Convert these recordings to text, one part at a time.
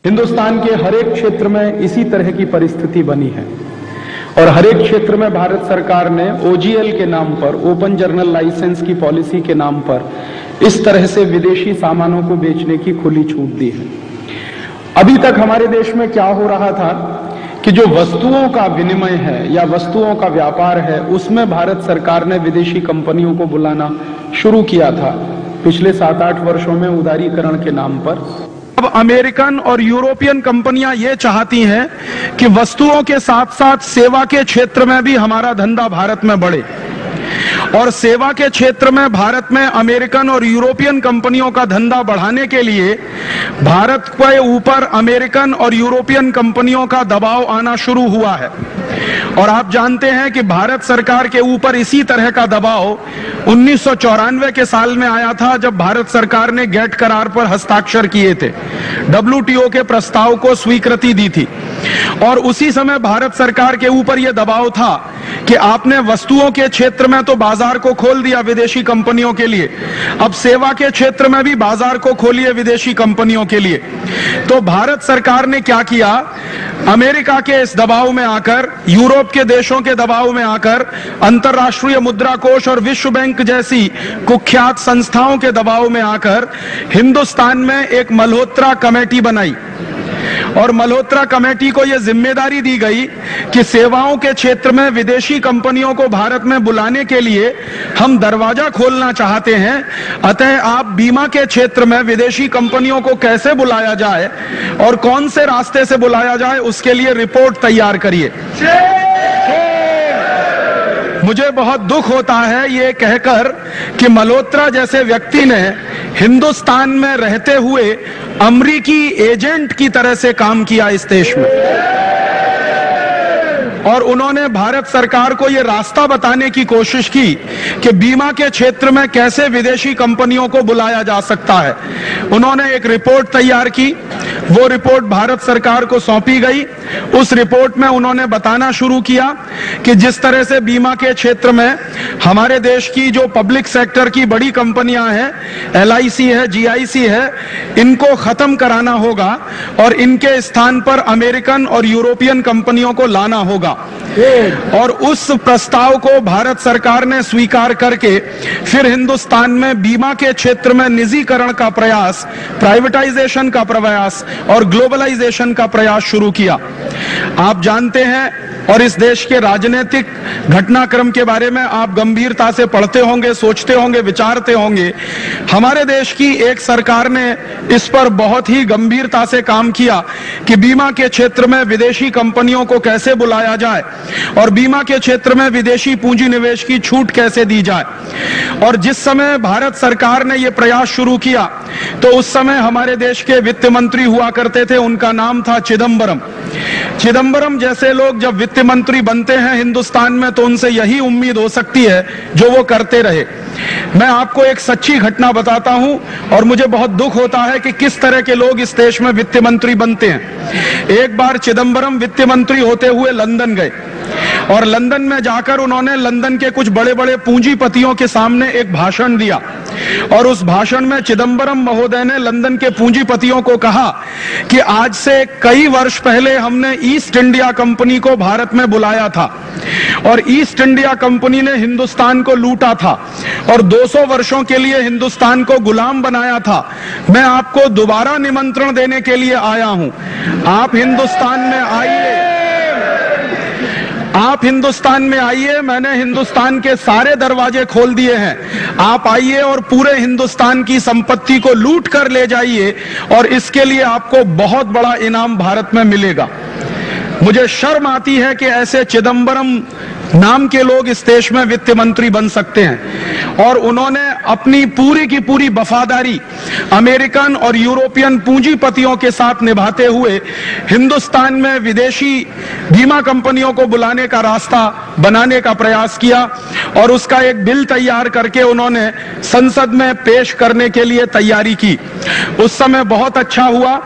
हिंदुस्तान के हर एक क्षेत्र में इसी तरह की परिस्थिति बनी है और हर एक क्षेत्र में भारत सरकार ने ओजीएल के नाम पर, ओपन जर्नल लाइसेंस की पॉलिसी के नाम पर इस तरह से विदेशी सामानों को बेचने की खुली छूट दी है। अभी तक हमारे देश में क्या हो रहा था कि जो वस्तुओं का विनिमय है या वस्तुओं का व्यापार है, उसमें भारत सरकार ने विदेशी कंपनियों को बुलाना शुरू किया था पिछले 7-8 वर्षों में उदारीकरण के नाम पर। अब अमेरिकन और यूरोपियन कंपनियां ये चाहती हैं कि वस्तुओं के साथ साथ सेवा के क्षेत्र में भी हमारा धंधा भारत में बढ़े, और सेवा के क्षेत्र में भारत में अमेरिकन और यूरोपियन कंपनियों का धंधा बढ़ाने के लिए भारत के ऊपर अमेरिकन और यूरोपियन कंपनियों का दबाव आना शुरू हुआ है। और आप जानते हैं कि भारत सरकार के ऊपर इसी तरह का दबाव 1994 के साल में आया था, जब भारत सरकार ने गेट करार पर हस्ताक्षर किए थे, WTO के प्रस्ताव को स्वीकृति दी थी। और उसी समय भारत सरकार के ऊपर यह दबाव था कि आपने वस्तुओं के क्षेत्र में तो बाजार को खोल दिया विदेशी कंपनियों के लिए, अब सेवा के क्षेत्र में भी बाजार को खोलिए विदेशी कंपनियों के लिए। तो भारत सरकार ने क्या किया, अमेरिका के इस दबाव में आकर, यूरोप के देशों के दबाव में आकर, अंतर्राष्ट्रीय मुद्रा कोष और विश्व बैंक जैसी कुख्यात संस्थाओं के दबाव में आकर हिंदुस्तान में एक मल्होत्रा कमेटी बनाई। और मल्होत्रा कमेटी को यह जिम्मेदारी दी गई कि सेवाओं के क्षेत्र में विदेशी कंपनियों को भारत में बुलाने के लिए हम दरवाजा खोलना चाहते हैं, अतः आप बीमा के क्षेत्र में विदेशी कंपनियों को कैसे बुलाया जाए और कौन से रास्ते से बुलाया जाए, उसके लिए रिपोर्ट तैयार करिए। मुझे बहुत दुख होता है ये कहकर कि मल्होत्रा जैसे व्यक्ति ने हिंदुस्तान में रहते हुए अमरीकी एजेंट की तरह से काम किया इस देश में, और उन्होंने भारत सरकार को यह रास्ता बताने की कोशिश की कि बीमा के क्षेत्र में कैसे विदेशी कंपनियों को बुलाया जा सकता है। उन्होंने एक रिपोर्ट तैयार की, वो रिपोर्ट भारत सरकार को सौंपी गई। उस रिपोर्ट में उन्होंने बताना शुरू किया कि जिस तरह से बीमा के क्षेत्र में हमारे देश की जो पब्लिक सेक्टर की बड़ी कंपनियां हैं, LIC है, GIC है, इनको खत्म कराना होगा और इनके स्थान पर अमेरिकन और यूरोपियन कंपनियों को लाना होगा। और उस प्रस्ताव को भारत सरकार ने स्वीकार करके फिर हिंदुस्तान में बीमा के क्षेत्र में निजीकरण का प्रयास, प्राइवेटाइजेशन का प्रयास और ग्लोबलाइजेशन का प्रयास शुरू किया। आप जानते हैं, और इस देश के राजनीतिक घटनाक्रम के बारे में आप गंभीरता से पढ़ते होंगे, सोचते होंगे, विचारते होंगे। हमारे देश की एक सरकार ने इस पर बहुत ही गंभीरता से काम किया कि बीमा के क्षेत्र में विदेशी कंपनियों को कैसे बुलाया जाए और बीमा के क्षेत्र में विदेशी पूंजी निवेश की छूट कैसे दी जाए। और जिस समय भारत सरकार ने यह प्रयास शुरू किया तो उस समय हमारे देश के वित्त मंत्री हुआ करते थे, उनका नाम था चिदम्बरम। चिदम्बरम जैसे लोग जब वित्त मंत्री बनते हैं हिंदुस्तान में तो उनसे यही उम्मीद हो सकती है जो वो करते रहे। मैं आपको एक सच्ची घटना बताता हूं और मुझे बहुत दुख होता है कि किस तरह के लोग इस देश में वित्त मंत्री बनते हैं। एक बार चिदम्बरम वित्त मंत्री होते हुए लंदन गए और लंदन में जाकर उन्होंने लंदन के कुछ बड़े बड़े पूंजीपतियों के सामने एक भाषण दिया, और उस भाषण में चिदम्बरम महोदय ने लंदन के पूंजीपतियों को कहा कि आज से कई वर्ष पहले हमने ईस्ट इंडिया कंपनी को भारत में बुलाया था और ईस्ट इंडिया कंपनी ने हिंदुस्तान को लूटा था और 200 वर्षों के लिए हिंदुस्तान को गुलाम बनाया था। मैं आपको दोबारा निमंत्रण देने के लिए आया हूं, आप हिंदुस्तान में आइए, आप हिंदुस्तान में आइए। मैंने हिंदुस्तान के सारे दरवाजे खोल दिए हैं, आप आइए और पूरे हिंदुस्तान की संपत्ति को लूट कर ले जाइए और इसके लिए आपको बहुत बड़ा इनाम भारत में मिलेगा। मुझे शर्म आती है कि ऐसे चिदम्बरम नाम के लोग इस देश में वित्त मंत्री बन सकते हैं, और उन्होंने अपनी पूरी की पूरी वफादारी अमेरिकन और यूरोपियन पूंजीपतियों के साथ निभाते हुए हिंदुस्तान में विदेशी बीमा कंपनियों को बुलाने का रास्ता बनाने का प्रयास किया और उसका एक बिल तैयार करके उन्होंने संसद में पेश करने के लिए तैयारी की। उस समय बहुत अच्छा हुआ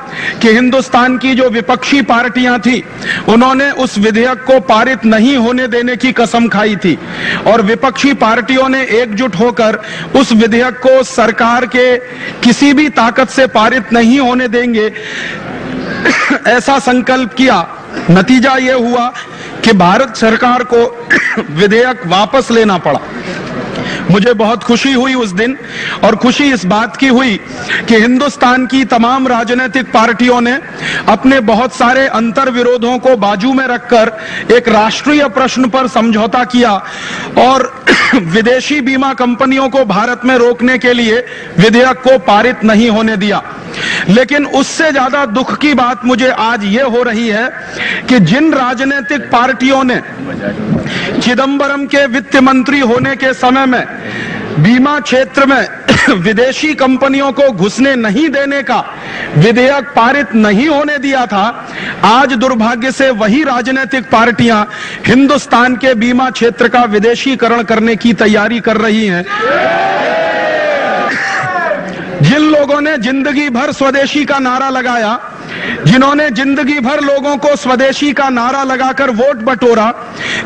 कि हिंदुस्तान की जो विपक्षी पार्टियां थी उन्होंने उस विधेयक को पारित नहीं होने देने की कसम खाई थी और विपक्षी पार्टियों ने एकजुट होकर उस विधेयक को सरकार के किसी भी ताकत से पारित नहीं होने देंगे ऐसा संकल्प किया, नतीजा ये हुआ कि भारत सरकार को विधेयक वापस लेना पड़ा। मुझे बहुत खुशी हुई उस दिन, और खुशी इस बात की हुई कि हिंदुस्तान की तमाम राजनीतिक पार्टियों ने अपने बहुत सारे अंतर विरोधों को बाजू में रखकर एक राष्ट्रीय प्रश्न पर समझौता किया और विदेशी बीमा कंपनियों को भारत में रोकने के लिए विधेयक को पारित नहीं होने दिया। लेकिन उससे ज्यादा दुख की बात मुझे आज ये हो रही है कि जिन राजनीतिक पार्टियों ने चिदंबरम के वित्त मंत्री होने के समय में बीमा क्षेत्र में विदेशी कंपनियों को घुसने नहीं देने का विधेयक पारित नहीं होने दिया था, आज दुर्भाग्य से वही राजनीतिक पार्टियां हिंदुस्तान के बीमा क्षेत्र का विदेशीकरण करने की तैयारी कर रही हैं। जिन लोगों ने जिंदगी भर स्वदेशी का नारा लगाया, जिन्होंने जिंदगी भर लोगों को स्वदेशी का नारा लगाकर वोट बटोरा,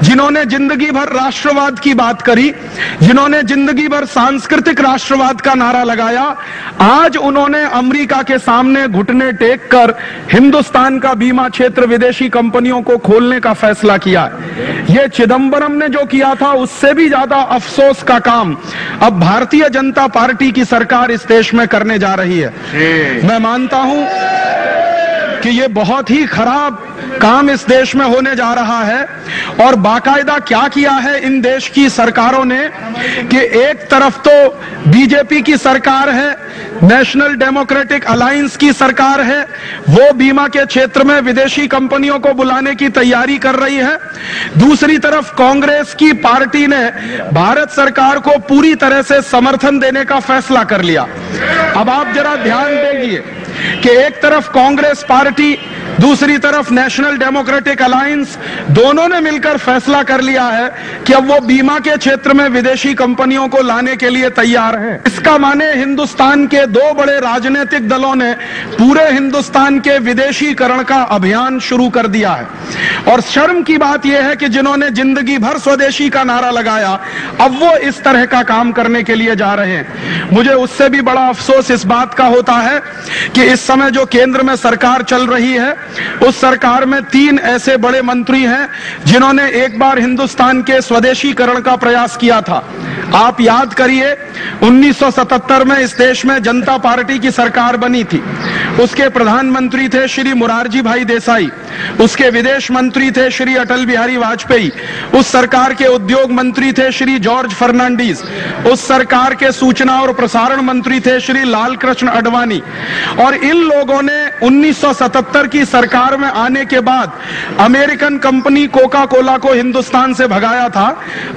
जिन्होंने जिंदगी भर राष्ट्रवाद की बात करी, जिन्होंने जिंदगी भर सांस्कृतिक राष्ट्रवाद का नारा लगाया, आज उन्होंने अमेरिका के सामने घुटने टेक कर हिंदुस्तान का बीमा क्षेत्र विदेशी कंपनियों को खोलने का फैसला किया है। ये चिदंबरम ने जो किया था उससे भी ज्यादा अफसोस का काम अब भारतीय जनता पार्टी की सरकार इस देश में करने जा रही है। मैं मानता हूं कि ये बहुत ही खराब काम इस देश में होने जा रहा है, और बाकायदा क्या किया है इन देश की सरकारों ने कि एक तरफ तो बीजेपी की सरकार है, नेशनल डेमोक्रेटिक अलायंस की सरकार है, वो बीमा के क्षेत्र में विदेशी कंपनियों को बुलाने की तैयारी कर रही है। दूसरी तरफ कांग्रेस की पार्टी ने भारत सरकार को पूरी तरह से समर्थन देने का फैसला कर लिया। अब आप जरा ध्यान देंगे कि एक तरफ कांग्रेस पार्टी, दूसरी तरफ नेशनल डेमोक्रेटिक अलायंस, दोनों ने मिलकर फैसला कर लिया है कि अब वो बीमा के क्षेत्र में विदेशी कंपनियों को लाने के लिए तैयार हैं। इसका माने हिंदुस्तान के दो बड़े राजनीतिक दलों ने पूरे हिंदुस्तान के विदेशीकरण का अभियान शुरू कर दिया है। और शर्म की बात यह है कि जिन्होंने जिंदगी भर स्वदेशी का नारा लगाया, अब वो इस तरह का काम करने के लिए जा रहे हैं। मुझे उससे भी बड़ा अफसोस इस बात का होता है कि इस समय जो केंद्र में सरकार चल रही है, उस सरकार में 3 ऐसे बड़े मंत्री हैं जिन्होंने एक बार हिंदुस्तान के स्वदेशीकरण का प्रयास किया था। आप याद करिए, 1977 में इस देश में जनता पार्टी की सरकार बनी थी। उसके प्रधानमंत्री थे श्री मोरारजी भाई देसाई, उसके विदेश मंत्री थे श्री अटल बिहारी वाजपेयी, उस सरकार के उद्योग मंत्री थे श्री जॉर्ज फर्नांडीज, उस सरकार के सूचना और प्रसारण मंत्री थे श्री लाल कृष्ण आडवाणी। और इन लोगों ने 1977 की सरकार में आने के बाद अमेरिकन कंपनी कोका कोला को हिंदुस्तान से भगाया था,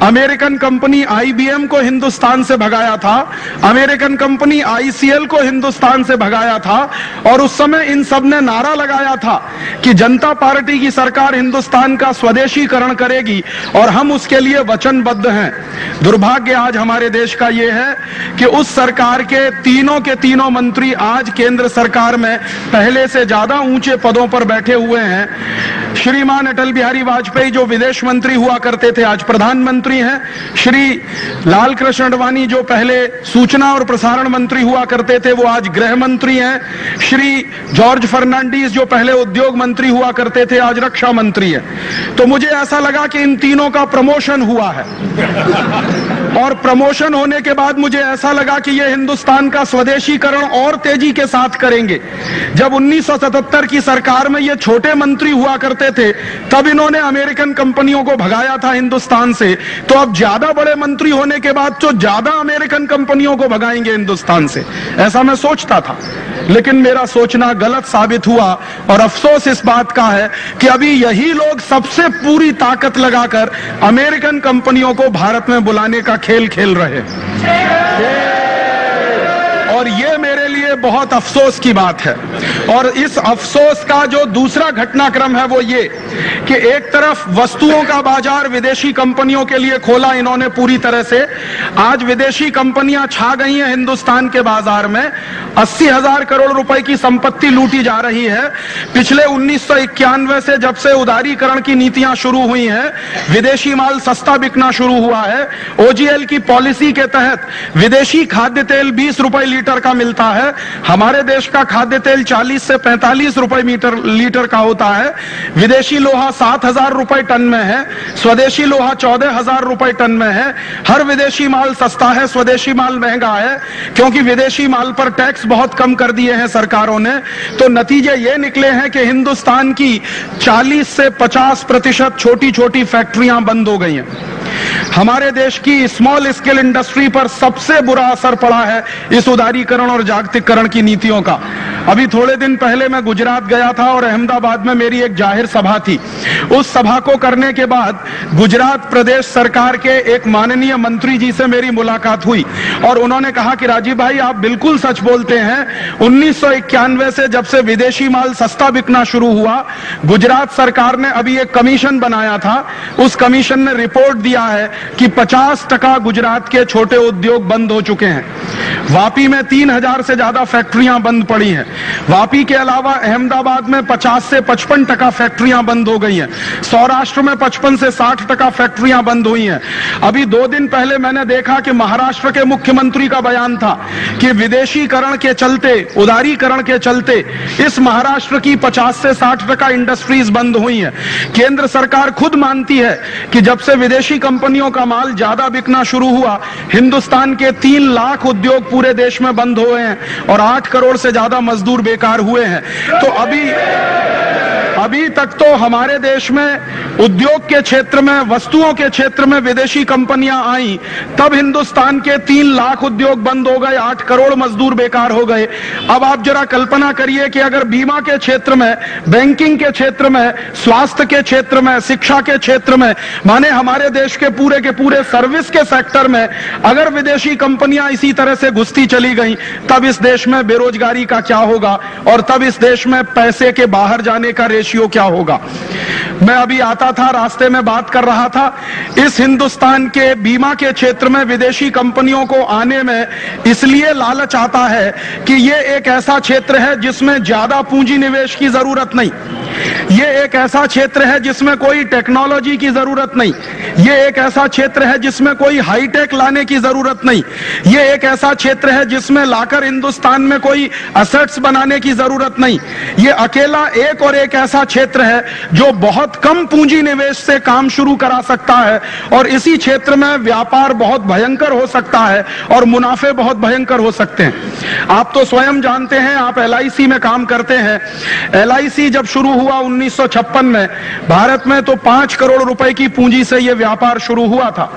अमेरिकन कंपनी IBM को हिंदुस्तान से भगाया था, अमेरिकन कंपनी ICL को हिंदुस्तान से भगाया था। और उस समय इन सब ने नारा लगाया था कि जनता पार्टी की सरकार हिंदुस्तान का स्वदेशीकरण करेगी और हम उसके लिए वचनबद्ध हैं। दुर्भाग्य आज हमारे देश का यह है कि उस सरकार के तीनों मंत्री आज केंद्र सरकार में पहले से ज्यादा ऊंचे पदों पर बैठे हुए हैं। श्रीमान अटल बिहारी वाजपेयी जो विदेश मंत्री हुआ करते थे आज प्रधानमंत्री हैं। श्री लाल कृष्ण आडवाणी जो पहले सूचना और प्रसारण मंत्री हुआ करते थे वो आज गृह मंत्री हैं। श्री जॉर्ज फर्नांडीज जो पहले उद्योग मंत्री हुआ करते थे आज रक्षा मंत्री हैं। तो मुझे ऐसा लगा कि इन तीनों का प्रमोशन हुआ है और प्रमोशन होने के बाद मुझे ऐसा लगा कि ये हिंदुस्तान का स्वदेशीकरण और तेजी के साथ करेंगे। जब 1977 की सरकार में ये छोटे मंत्री हुआ करते थे तब इन्होंने अमेरिकन कंपनियों को भगाया था हिंदुस्तान से, तो अब ज्यादा बड़े मंत्री होने के बाद तो ज्यादा अमेरिकन कंपनियों को भगाएंगे हिंदुस्तान से, ऐसा मैं सोचता था। लेकिन मेरा सोचना गलत साबित हुआ और अफसोस इस बात का है कि अभी यही लोग सबसे पूरी ताकत लगाकर अमेरिकन कंपनियों को भारत में बुलाने का खेल खेल रहे हैं। और ये मेरे लिए बहुत अफसोस की बात है। और इस अफसोस का जो दूसरा घटनाक्रम है वो ये कि एक तरफ वस्तुओं का बाजार विदेशी कंपनियों के लिए खोला इन्होंने पूरी तरह से। आज विदेशी कंपनियां छा गई हैं हिंदुस्तान के बाजार में, 80,000 करोड़ रुपए की संपत्ति लूटी जा रही है। पिछले 1991 से जब से उदारीकरण की नीतियां शुरू हुई हैं, विदेशी माल सस्ता बिकना शुरू हुआ है। OGL की पॉलिसी के तहत विदेशी खाद्य तेल 20 रुपए लीटर का मिलता है, हमारे देश का खाद्य तेल 40 से 45 रुपए लीटर का होता है, विदेशी लोहा 7,000 रुपए टन में है, स्वदेशी लोहा 14,000 रुपए टन में है। हर विदेशी माल सस्ता है, स्वदेशी माल महंगा है, क्योंकि विदेशी माल पर टैक्स बहुत कम कर दिए हैं सरकारों ने। तो नतीजे ये निकले हैं कि हिंदुस्तान की 40 से 50% छोटी छोटी फैक्ट्रियां बंद हो गई हैं। हमारे देश की स्मॉल स्केल इंडस्ट्री पर सबसे बुरा असर पड़ा है इस उदारीकरण और जागतिकरण की नीतियों का। अभी थोड़े दिन पहले मैं गुजरात गया था और अहमदाबाद में मेरी एक जाहिर सभा थी। उस सभा को करने के बाद गुजरात प्रदेश सरकार के एक माननीय मंत्री जी से मेरी मुलाकात हुई और उन्होंने कहा कि राजीव भाई, आप बिल्कुल सच बोलते हैं। 1991 से जब से विदेशी माल सस्ता बिकना शुरू हुआ, गुजरात सरकार ने अभी एक कमीशन बनाया था। उस कमीशन ने रिपोर्ट दिया है कि 50% गुजरात के छोटे उद्योग बंद हो चुके हैं। वापी में 3,000 से ज्यादा फैक्ट्रियां बंद पड़ी हैं। वापी के अलावा अहमदाबाद में 50 से 55% फैक्ट्रियां बंद हो गई हैं। सौराष्ट्र में 55 से 60% फैक्ट्रियां बंद हुई हैं। अभी 2 दिन पहले मैंने देखा कि महाराष्ट्र के मुख्यमंत्री का बयान था कि विदेशीकरण के चलते, उदारीकरण के चलते इस महाराष्ट्र की 50 से 60% इंडस्ट्रीज बंद हुई हैं। केंद्र सरकार खुद मानती है कि जब से विदेशी कंपनियों का माल ज्यादा बिकना शुरू हुआ, हिंदुस्तान के 3 लाख उद्योग पूरे देश में बंद हुए हैं और 8 करोड़ से ज्यादा मजदूर बेकार हुए हैं। तो अभी तक तो हमारे देश में उद्योग के क्षेत्र में, वस्तुओं के क्षेत्र में विदेशी कंपनियां आई, तब हिंदुस्तान के 3 लाख उद्योग बंद हो गए, 8 करोड़ मजदूर बेकार हो गए। अब आप जरा कल्पना करिए कि अगर बीमा के क्षेत्र में, बैंकिंग के क्षेत्र में, स्वास्थ्य के क्षेत्र में, शिक्षा के क्षेत्र में, माने हमारे देश के पूरे सर्विस के सेक्टर में अगर विदेशी कंपनियां इसी तरह से घुसती चली गई, तब इस देश में बेरोजगारी का क्या होगा और तब इस देश में पैसे के बाहर जाने का रेशियो क्या होगा। मैं अभी आता था, रास्ते में बात कर रहा था, इस हिंदुस्तान के बीमा के क्षेत्र में विदेशी कंपनियों को आने में इसलिए लालच आता है कि ये एक ऐसा क्षेत्र है जिसमें ज्यादा पूंजी निवेश की जरूरत नहीं, ये एक ऐसा क्षेत्र है जिसमें कोई टेक्नोलॉजी की जरूरत नहीं, ये एक ऐसा क्षेत्र है जिसमें कोई हाईटेक लाने की जरूरत नहीं, ये एक ऐसा क्षेत्र है जिसमें लाकर हिंदुस्तान में कोई असेट्स बनाने की जरूरत नहीं। ये अकेला एक और एक ऐसा क्षेत्र है जो बहुत कम पूंजी निवेश से काम शुरू करा सकता है और इसी क्षेत्र में व्यापार बहुत भयंकर हो सकता है और मुनाफे बहुत भयंकर हो सकते हैं। आप तो स्वयं जानते हैं, आप LIC में काम करते हैं। LIC जब शुरू हुआ 1956 में भारत में, तो 5 करोड़ रुपए की पूंजी से यह व्यापार शुरू हुआ था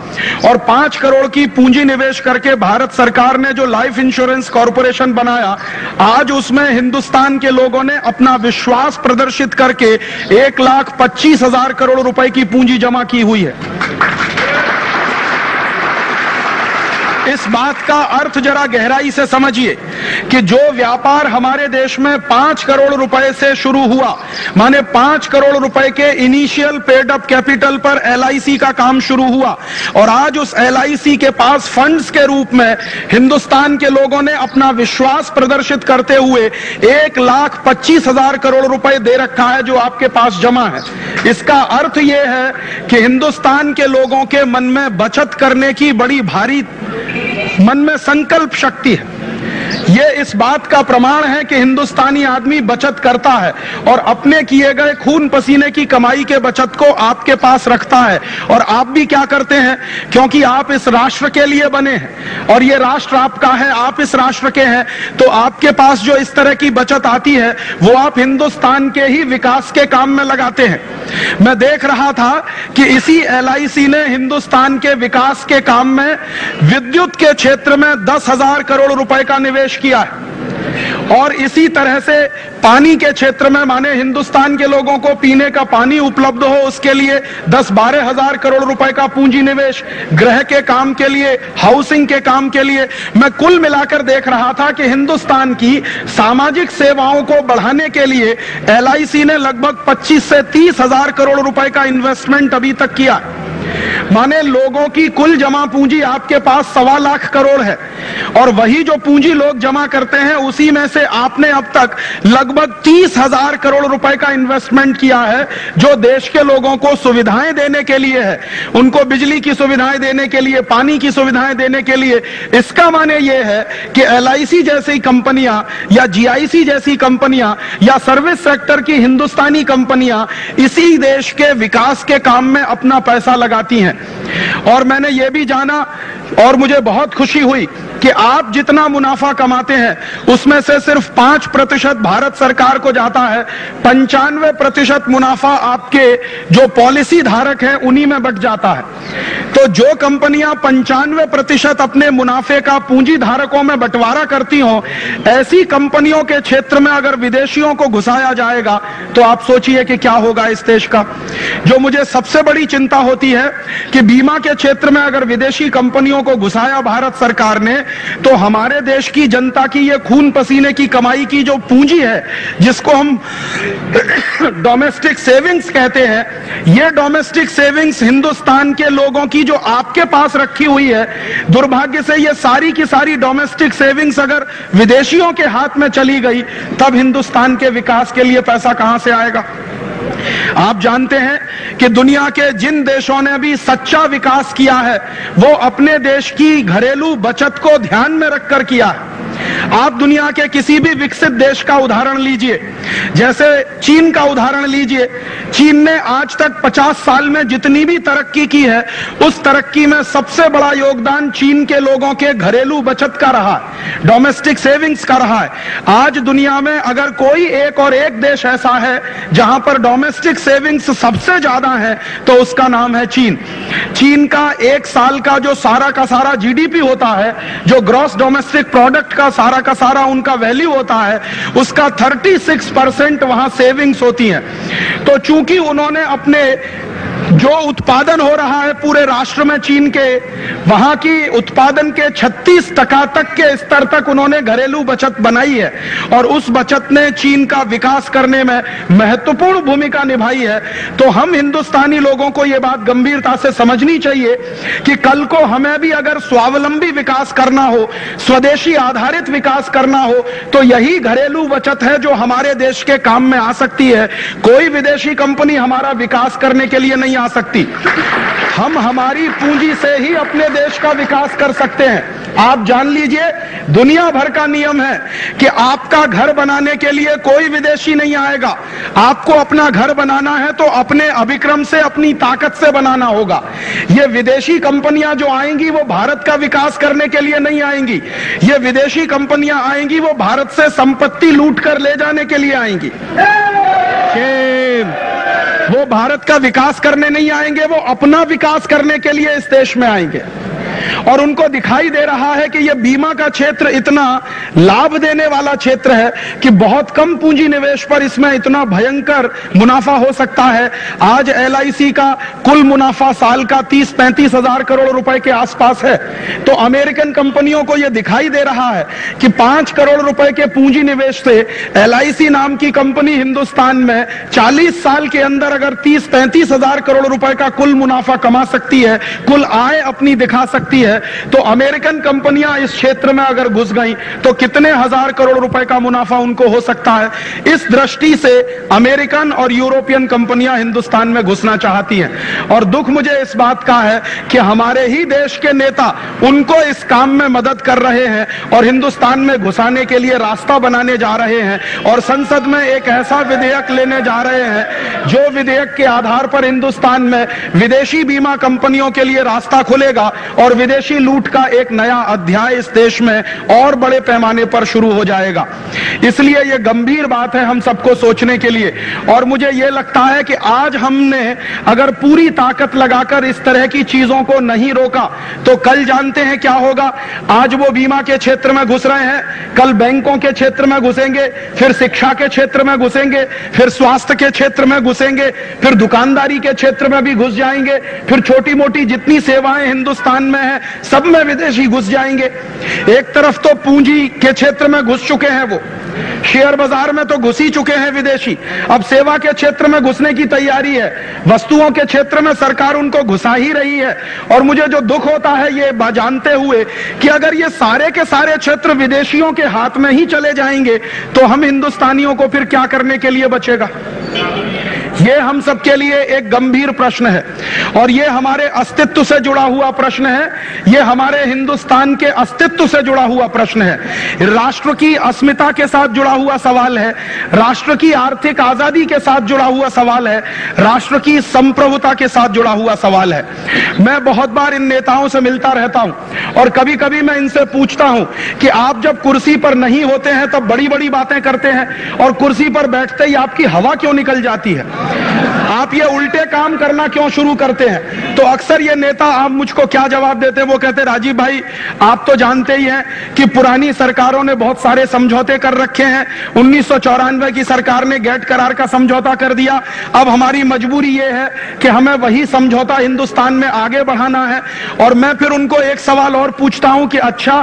और 5 करोड़ की पूंजी निवेश करके भारत सरकार ने जो लाइफ इंश्योरेंस कॉर्पोरेशन बनाया, आज उसमें हिंदुस्तान के लोगों ने अपना विश्वास प्रदर्शित करके 1,25,000 करोड़ रुपए की पूंजी जमा की हुई है। इस बात का अर्थ जरा गहराई से समझिए कि जो व्यापार हमारे देश में 5 करोड़ रुपए से शुरू हुआ, माने 5 करोड़ रुपए के इनिशियल पेड अप कैपिटल पर LIC का काम शुरू हुआ और आज उस LIC के पास फंड्स के रूप में हिंदुस्तान के लोगों ने अपना विश्वास प्रदर्शित करते हुए 1,25,000 करोड़ रुपए दे रखा है जो आपके पास जमा है। इसका अर्थ यह है कि हिंदुस्तान के लोगों के मन में बचत करने की बड़ी भारी मन में संकल्प शक्ति है। ये इस बात का प्रमाण है कि हिंदुस्तानी आदमी बचत करता है और अपने किए गए खून पसीने की कमाई के बचत को आपके पास रखता है। और आप भी क्या करते हैं, क्योंकि आप इस राष्ट्र के लिए बने हैं और ये राष्ट्र आपका है, आप इस राष्ट्र के हैं, तो आपके पास जो इस तरह की बचत आती है वो आप हिंदुस्तान के ही विकास के काम में लगाते हैं। मैं देख रहा था कि इसी LIC ने हिंदुस्तान के विकास के काम में विद्युत के क्षेत्र में 10,000 करोड़ रुपए का निवेश किया है और इसी तरह से पानी के क्षेत्र में, माने हिंदुस्तान के लोगों को पीने का पानी उपलब्ध हो उसके लिए 10-12 हजार करोड़ रुपए का पूंजी निवेश, गृह के काम के लिए, हाउसिंग के काम के लिए। मैं कुल मिलाकर देख रहा था कि हिंदुस्तान की सामाजिक सेवाओं को बढ़ाने के लिए LIC ने लगभग 25 से 30 हजार करोड़ रुपए का इन्वेस्टमेंट अभी तक किया। माने लोगों की कुल जमा पूंजी आपके पास 1.25 लाख करोड़ है, और वही जो पूंजी लोग जमा करते हैं उसी में से आपने अब तक लगभग 30,000 करोड़ रुपए का इन्वेस्टमेंट किया है, जो देश के लोगों को सुविधाएं देने के लिए है, उनको बिजली की सुविधाएं देने के लिए, पानी की सुविधाएं देने के लिए। इसका माने ये है कि LIC जैसी कंपनियां या GIC जैसी कंपनियां या सर्विस सेक्टर की हिंदुस्तानी कंपनियां इसी देश के विकास के काम में अपना पैसा लगाती हैं। और मैंने ये भी जाना और मुझे बहुत खुशी हुई कि आप जितना मुनाफा कमाते हैं उसमें से सिर्फ 5% भारत सरकार को जाता है, 95% मुनाफा आपके जो पॉलिसी धारक हैं उन्हीं में बट जाता है। तो जो कंपनियां 95% अपने मुनाफे का पूंजी धारकों में बंटवारा करती हों, ऐसी कंपनियों के क्षेत्र में अगर विदेशियों को घुसाया जाएगा तो आप सोचिए कि क्या होगा इस देश का। जो मुझे सबसे बड़ी चिंता होती है कि बीमा के क्षेत्र में अगर विदेशी कंपनियों को घुसाया भारत सरकार ने, तो हमारे देश की जनता की ये खून पसीने की कमाई की जो पूंजी है, जिसको हम डोमेस्टिक सेविंग्स कहते हैं, ये डोमेस्टिक सेविंग्स हिंदुस्तान के लोगों की जो आपके पास रखी हुई है, दुर्भाग्य से ये सारी की सारी डोमेस्टिक सेविंग्स अगर विदेशियों के हाथ में चली गई, तब हिंदुस्तान के विकास के लिए पैसा कहां से आएगा। आप जानते हैं कि दुनिया के जिन देशों ने भी सच्चा विकास किया है वो अपने देश की घरेलू बचत को ध्यान में रखकर किया है। आप दुनिया के किसी भी विकसित देश का उदाहरण लीजिए, जैसे चीन का उदाहरण लीजिए। चीन ने आज तक 50 साल में जितनी भी तरक्की की है, उस तरक्की में सबसे बड़ा योगदान चीन के लोगों के घरेलू बचत का रहा है, डोमेस्टिक सेविंग्स का रहा है। आज दुनिया में अगर कोई एक और एक देश ऐसा है जहां पर डोमेस्टिक सेविंग्स सबसे ज्यादा है, तो उसका नाम है चीन। चीन का एक साल का जो सारा का सारा GDP होता है, जो ग्रॉस डोमेस्टिक प्रोडक्ट का सारा उनका वैल्यू होता है, उसका 36% वहां सेविंग्स होती हैं। तो चूंकि उन्होंने अपने जो उत्पादन हो रहा है पूरे राष्ट्र में चीन के, वहां की उत्पादन के 36% तक के स्तर तक उन्होंने घरेलू बचत बनाई है, और उस बचत ने चीन का विकास करने में महत्वपूर्ण भूमिका निभाई है। तो हम हिंदुस्तानी लोगों को यह बात गंभीरता से समझनी चाहिए कि कल को हमें भी अगर स्वावलंबी विकास करना हो, स्वदेशी आधारित विकास करना हो, तो यही घरेलू बचत है जो हमारे देश के काम में आ सकती है। कोई विदेशी कंपनी हमारा विकास करने के लिए नहीं आ सकती। हम हमारी पूंजी से ही अपने देश का विकास कर सकते हैं। आप जान लीजिए, दुनिया भर का नियम है कि आपका घर बनाने के लिए कोई विदेशी नहीं आएगा। आपको अपना घर बनाना है तो अपने अभिक्रम से, अपनी ताकत से बनाना होगा। ये विदेशी कंपनियां जो आएंगी वो भारत का विकास करने के लिए नहीं आएंगी। ये विदेशी कंपनियां आएंगी वो भारत से संपत्ति लूट कर ले जाने के लिए आएंगी। वो भारत का विकास करने नहीं आएंगे, वो अपना विकास करने के लिए इस देश में आएंगे। और उनको दिखाई दे रहा है कि यह बीमा का क्षेत्र इतना लाभ देने वाला क्षेत्र है कि बहुत कम पूंजी निवेश पर इसमें इतना भयंकर मुनाफा हो सकता है। आज LIC का कुल मुनाफा साल का 30-35 हजार करोड़ रुपए के आसपास है। तो अमेरिकन कंपनियों को यह दिखाई दे रहा है कि 5 करोड़ रुपए के पूंजी निवेश से LIC नाम की कंपनी हिंदुस्तान में 40 साल के अंदर अगर 30-35 हजार करोड़ रुपए का कुल मुनाफा कमा सकती है, कुल आय अपनी दिखा सकती है, तो अमेरिकन कंपनियां इस क्षेत्र में अगर घुस गई तो कितने हजार करोड़ रुपए का मुनाफा उनको हो सकता है। इस दृष्टि से अमेरिकन और यूरोपियन कंपनियां हिंदुस्तान में घुसना चाहती हैं। और दुख मुझे इस बात का है कि हमारे ही देश के नेता उनको इस काम में मदद कर रहे हैं और हिंदुस्तान में घुसाने के लिए रास्ता बनाने जा रहे हैं, और संसद में एक ऐसा विधेयक लेने जा रहे हैं जो विधेयक के आधार पर हिंदुस्तान में विदेशी बीमा कंपनियों के लिए रास्ता खुलेगा और विदेशी लूट का एक नया अध्याय इस देश में और बड़े पैमाने पर शुरू हो जाएगा। इसलिए यह गंभीर बात है हम सबको सोचने के लिए। और मुझे यह लगता है कि आज हमने अगर पूरी ताकत लगाकर इस तरह की चीजों को नहीं रोका तो कल जानते हैं क्या होगा। आज वो बीमा के क्षेत्र में घुस रहे हैं, कल बैंकों के क्षेत्र में घुसेंगे, फिर शिक्षा के क्षेत्र में घुसेंगे, फिर स्वास्थ्य के क्षेत्र में घुसेंगे, फिर दुकानदारी के क्षेत्र में भी घुस जाएंगे, फिर छोटी मोटी जितनी सेवाएं हिंदुस्तान में हैं, सब में विदेशी घुस जाएंगे। एक तरफ तो पूंजी के क्षेत्र में घुस चुके हैं, वो शेयर बाजार में तो घुस ही चुके हैं विदेशी, अब सेवा के क्षेत्र में घुसने की तैयारी है, वस्तुओं के क्षेत्र में सरकार उनको घुसा ही रही है। और मुझे जो दुख होता है ये जानते हुए कि अगर ये सारे के सारे क्षेत्र विदेशियों के हाथ में ही चले जाएंगे तो हम हिंदुस्तानियों को फिर क्या करने के लिए बचेगा। ये हम सबके लिए एक गंभीर प्रश्न है और ये हमारे अस्तित्व से जुड़ा हुआ प्रश्न है, ये हमारे हिंदुस्तान के अस्तित्व से जुड़ा हुआ प्रश्न है, राष्ट्र की अस्मिता के साथ जुड़ा हुआ सवाल है, राष्ट्र की आर्थिक आजादी के साथ जुड़ा हुआ सवाल है, राष्ट्र की संप्रभुता के साथ जुड़ा हुआ सवाल है। मैं बहुत बार इन नेताओं से मिलता रहता हूं और कभी कभी मैं इनसे पूछता हूं कि आप जब कुर्सी पर नहीं होते हैं तब बड़ी बड़ी बातें करते हैं और कुर्सी पर बैठते ही आपकी हवा क्यों निकल जाती है, आप ये उल्टे काम करना क्यों शुरू करते हैं। तो अक्सर ये नेता आप मुझको क्या जवाब देते हैं, वो कहते राजीव भाई आप तो जानते ही हैं कि पुरानी सरकारों ने बहुत सारे समझौते कर रखे हैं, 1994 की सरकार ने गेट करार का समझौता कर दिया, अब हमारी मजबूरी ये है कि हमें वही समझौता हिंदुस्तान में आगे बढ़ाना है। और मैं फिर उनको एक सवाल और पूछता हूं कि अच्छा